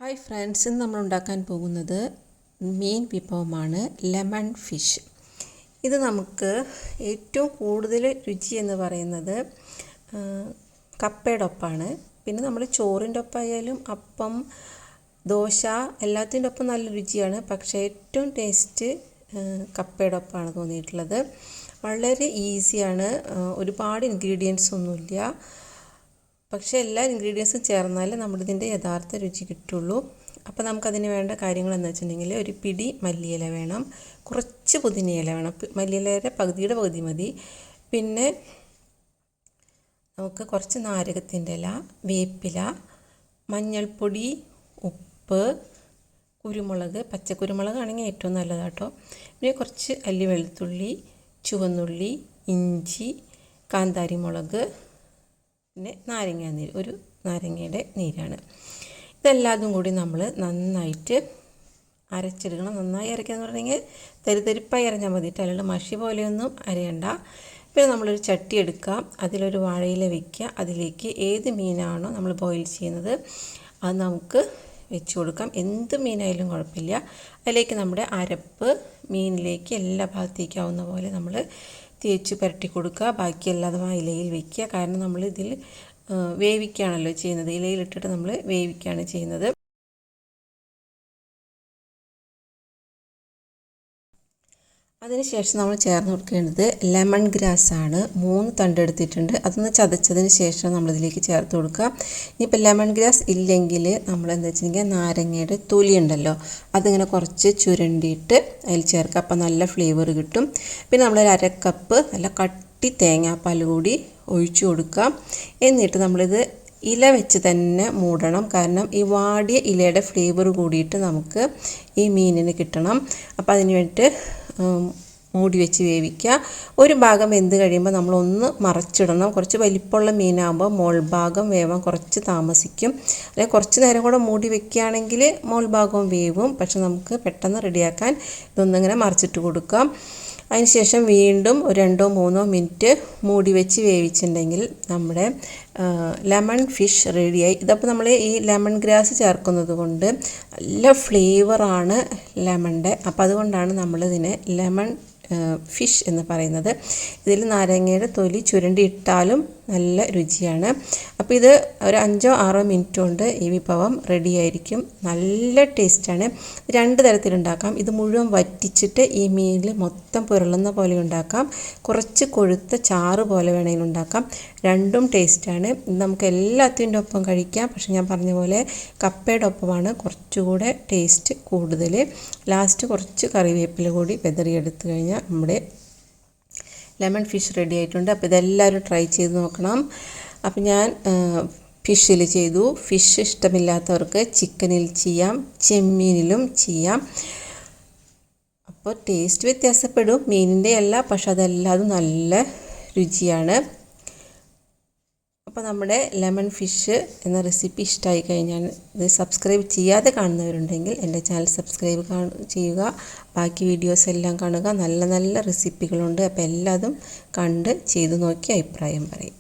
Hi friends, ഇന്ന് നമ്മൾ ഉണ്ടാക്കാൻ പോകുന്നത് മീൻ വിഭവമാണ് ലെമൺ ഫിഷ്. ഇത് നമുക്ക് ഏറ്റവും കൂടുതൽ രുചി എന്ന് പറയുന്നത് കപ്പയുടെ ഒപ്പമാണ്. പിന്നെ നമ്മൾ ചോറിൻ്റെ ഒപ്പമായാലും അപ്പം, ദോശ എല്ലാത്തിൻ്റെ ഒപ്പം നല്ല രുചിയാണ്. പക്ഷേ ഏറ്റവും ടേസ്റ്റ് കപ്പയുടെ ഒപ്പമാണ് തോന്നിയിട്ടുള്ളത്. വളരെ ഈസിയാണ്, ഒരുപാട് ഇൻഗ്രീഡിയൻസ് ഒന്നുമില്ല. പക്ഷേ എല്ലാ ഇൻഗ്രീഡിയൻസും ചേർന്നാലേ നമ്മളിതിൻ്റെ യഥാർത്ഥ രുചി കിട്ടുള്ളൂ. അപ്പോൾ നമുക്കതിന് വേണ്ട കാര്യങ്ങൾ എന്ന് വെച്ചിട്ടുണ്ടെങ്കിൽ ഒരു പിടി മല്ലിയില വേണം, കുറച്ച് പുതിനയില വേണം. മല്ലിയിലയുടെ പകുതിയുടെ പകുതി മതി. പിന്നെ നമുക്ക് കുറച്ച് നാരകത്തിൻ്റെ ഇല, വേപ്പില, മഞ്ഞൾപ്പൊടി, ഉപ്പ്, കുരുമുളക്, പച്ചക്കുരുമുളക് ആണെങ്കിൽ ഏറ്റവും നല്ലതാട്ടോ. പിന്നെ കുറച്ച് അല്ലി വെളുത്തുള്ളി, ചുവന്നുള്ളി, ഇഞ്ചി, കാന്താരി മുളക്, പിന്നെ നാരങ്ങാനീര്, ഒരു നാരങ്ങയുടെ നീരാണ്. ഇതെല്ലാതും കൂടി നമ്മൾ നന്നായിട്ട് അരച്ചെടുക്കണം. നന്നായി അരയ്ക്കാന്ന് പറഞ്ഞെങ്കിൽ തരിതരിപ്പായി അരഞ്ഞാൽ മതി, അല്ലാണ്ട് മഷി പോലെയൊന്നും അരയണ്ട. പിന്നെ നമ്മളൊരു ചട്ടി എടുക്കുക, അതിലൊരു വാഴയില വയ്ക്കുക. അതിലേക്ക് ഏത് മീനാണോ നമ്മൾ ബോയിൽ ചെയ്യുന്നത് അത് നമുക്ക് വെച്ച് കൊടുക്കാം. എന്ത് മീനായാലും കുഴപ്പമില്ല. അതിലേക്ക് നമ്മുടെ അരപ്പ് മീനിലേക്ക് എല്ലാ ഭാഗത്തേക്കാവുന്ന പോലെ നമ്മൾ തേച്ച് പുരട്ടി കൊടുക്കുക. ബാക്കിയെല്ലാം ആ ഇലയിൽ വയ്ക്കുക. കാരണം നമ്മൾ ഇതിൽ വേവിക്കുകയാണല്ലോ ചെയ്യുന്നത്, ഇലയിലിട്ടിട്ട് നമ്മൾ വേവിക്കുകയാണ് ചെയ്യുന്നത്. അതിനുശേഷം നമ്മൾ ചേർന്ന് കൊടുക്കേണ്ടത് ലെമൺ ഗ്രാസ് ആണ്. 3 തണ്ട് എടുത്തിട്ടുണ്ട്. അതൊന്ന് ചതച്ചതിന് ശേഷം നമ്മളിതിലേക്ക് ചേർത്ത് കൊടുക്കുക. ഇനിയിപ്പോൾ ലെമൺ ഗ്രാസ് ഇല്ലെങ്കിൽ നമ്മൾ എന്താ വെച്ചിട്ടുണ്ടെങ്കിൽ നാരങ്ങയുടെ തൊലി ഉണ്ടല്ലോ, അതിങ്ങനെ കുറച്ച് ചുരണ്ടിയിട്ട് അതിൽ ചേർക്കുക. അപ്പോൾ നല്ല ഫ്ലേവർ കിട്ടും. പിന്നെ നമ്മളൊരു 1/2 കപ്പ് നല്ല കട്ടി തേങ്ങാപ്പാൽ കൂടി ഒഴിച്ചു കൊടുക്കുക. എന്നിട്ട് നമ്മളിത് ഇല വെച്ച് തന്നെ മൂടണം. കാരണം ഈ വാടിയ ഇലയുടെ ഫ്ലേവർ കൂടിയിട്ട് നമുക്ക് ഈ മീനിന് കിട്ടണം. അപ്പോൾ അതിന് വേണ്ടിയിട്ട് മൂടി വെച്ച് വേവിക്കുക. ഒരു ഭാഗം വെന്ത് കഴിയുമ്പോൾ നമ്മളൊന്ന് മറച്ചിടണം. കുറച്ച് വലിപ്പമുള്ള മീനാകുമ്പോൾ മോൾ ഭാഗം വേവാൻ കുറച്ച് താമസിക്കും. അല്ലെങ്കിൽ കുറച്ച് നേരം കൂടെ മൂടി വെക്കുകയാണെങ്കിൽ മോൾ ഭാഗവും വേവും. പക്ഷെ നമുക്ക് പെട്ടെന്ന് റെഡിയാക്കാൻ ഇതൊന്നിങ്ങനെ മറിച്ചിട്ട് കൊടുക്കാം. അതിനുശേഷം വീണ്ടും ഒരു 2-3 മിനിറ്റ് മൂടി വെച്ച് വേവിച്ചിട്ടുണ്ടെങ്കിൽ നമ്മുടെ ലെമൺ ഫിഷ് റെഡിയായി. ഇതപ്പോൾ നമ്മൾ ഈ ലെമൺ ഗ്രാസ് ചേർക്കുന്നത് കൊണ്ട് നല്ല ഫ്ലേവറാണ് ലെമണിൻ്റെ. അപ്പോൾ അതുകൊണ്ടാണ് നമ്മളിതിനെ ലെമൺ ഫിഷ് എന്ന് പറയുന്നത്. ഇതിൽ നാരങ്ങയുടെ തൊലി ചുരണ്ടിയിട്ടാലും നല്ല രുചിയാണ്. അപ്പോൾ ഇത് ഒരു 5-6 മിനിറ്റ് കൊണ്ട് ഈ വിഭവം റെഡിയായിരിക്കും. നല്ല ടേസ്റ്റാണ്. 2 തരത്തിലുണ്ടാക്കാം. ഇത് മുഴുവൻ വറ്റിച്ചിട്ട് ഈ മീനിൽ മൊത്തം പുരളുന്ന പോലെ ഉണ്ടാക്കാം. കുറച്ച് കൊഴുത്ത ചാറ് പോലെ വേണമെങ്കിൽ ഉണ്ടാക്കാം. രണ്ടും ടേസ്റ്റാണ്. നമുക്ക് എല്ലാത്തിൻ്റെ ഒപ്പം കഴിക്കാം. പക്ഷെ ഞാൻ പറഞ്ഞ പോലെ കപ്പയുടെ ഒപ്പമാണ് കുറച്ചുകൂടെ ടേസ്റ്റ് കൂടുതൽ. ലാസ്റ്റ് കുറച്ച് കറിവേപ്പില കൂടി വെതറിയെടുത്ത് കഴിഞ്ഞാൽ നമ്മുടെ ലെമൺ ഫിഷ് റെഡി ആയിട്ടുണ്ട്. അപ്പോൾ ഇതെല്ലാവരും ട്രൈ ചെയ്ത് നോക്കണം. അപ്പോൾ ഞാൻ ഫിഷിൽ ചെയ്തു. ഫിഷ് ഇഷ്ടമില്ലാത്തവർക്ക് ചിക്കനിൽ ചെയ്യാം, ചെമ്മീനിലും ചെയ്യാം. അപ്പോൾ ടേസ്റ്റ് വ്യത്യാസപ്പെടും, മീനിൻ്റെ അല്ല, പക്ഷെ അതെല്ലാതും നല്ല രുചിയാണ്. അപ്പോൾ നമ്മുടെ ലെമൺ ഫിഷ് എന്ന റെസിപ്പി ഇഷ്ടമായി കഴിഞ്ഞാൽ ഇത് സബ്സ്ക്രൈബ് ചെയ്യാതെ കാണുന്നവരുണ്ടെങ്കിൽ എൻ്റെ ചാനൽ സബ്സ്ക്രൈബ് ചെയ്യുക. ബാക്കി വീഡിയോസ് എല്ലാം കാണുക. നല്ല നല്ല റെസിപ്പികളുണ്ട്. അപ്പോൾ എല്ലാതും കണ്ട് ചെയ്തു നോക്കി അഭിപ്രായം പറയും.